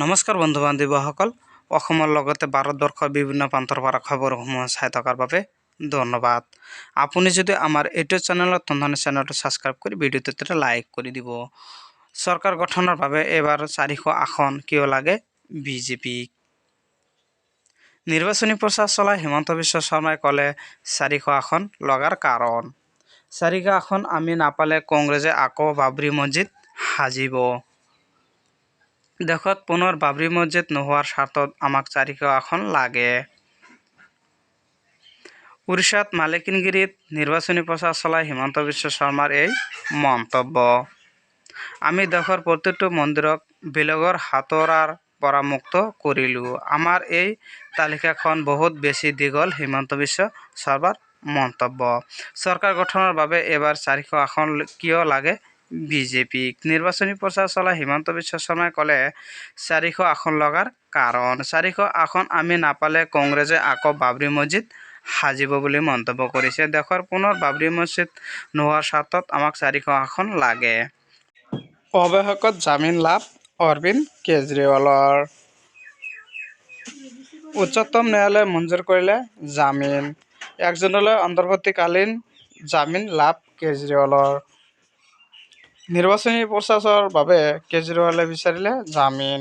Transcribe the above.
নমস্কাৰ বন্ধু বান্ধৱীসকল অসমৰ লগতে ভাৰতবৰ্ষৰ বিভিন্ন প্ৰান্তৰ পৰা খবৰসমূহ চাই থকাৰ বাবে ধন্যবাদ। আপুনি যদি আমাৰ এইটো চেনেলত নতুন চেনেলটো ছাবস্ক্ৰাইব কৰি ভিডিঅ'টোতে লাইক কৰি দিব। চৰকাৰ গঠনৰ বাবে এবাৰ 400 আসন কিয় লাগে বিজেপিক? নিৰ্বাচনী প্ৰচাৰ চলাই হিমন্ত বিশ্ব শৰ্মাই ক'লে 400 আসন লগাৰ কাৰণ। 400 আসন আমি নাপালে কংগ্ৰেছে আকৌ বাবৰি মছজিদ সাজিব। দেশত পুনৰ বাবৰি মছজিদ নোহোৱাৰ স্বাৰ্থত আমাক 400 আসন লাগে। উৰিষ্যাত মালিকানগিৰিত নিৰ্বাচনী প্ৰচাৰ চলাই হিমন্ত বিশ্ব শৰ্মাৰ এই মন্তব্য। আমি দেশৰ প্ৰতিটো মন্দিৰক বেলেগৰ হাতোৰাৰ পৰা মুক্ত কৰিলোঁ। আমাৰ এই তালিকাখন বহুত বেছি দীঘল হিমন্ত বিশ্ব শৰ্মাৰ মন্তব্য। চৰকাৰ গঠনৰ বাবে এবাৰ 400 আসন কিয় লাগে বিজেপিক? নিৰ্বাচনী প্ৰচাৰ চলাই হিমন্ত বিশ্ব শৰ্মাই ক'লে 400 আসন লগাৰ কাৰণ। 400 আসন আমি নাপালে কংগ্ৰেছে আকৌ বাবৰি মছজিদ সাজিব বুলি মন্তব্য কৰিছে। দেশৰ পুনৰ বাবৰি মছজিদ নোহোৱাৰ স্বাৰ্থত আমাক 400 আসন লাগে। অৱশেষত জামিন লাভ অৰবিন্দ কেজৰিৱালৰ। উচ্চতম ন্যায়ালয়ে মঞ্জুৰ কৰিলে জামিন। 1 জুনলৈ অন্তৱৰ্তীকালীন জামিন লাভ কেজৰিৱালৰ। নিৰ্বাচনী প্ৰচাৰৰ বাবে কেজৰিৱালে বিচাৰিলে জামিন।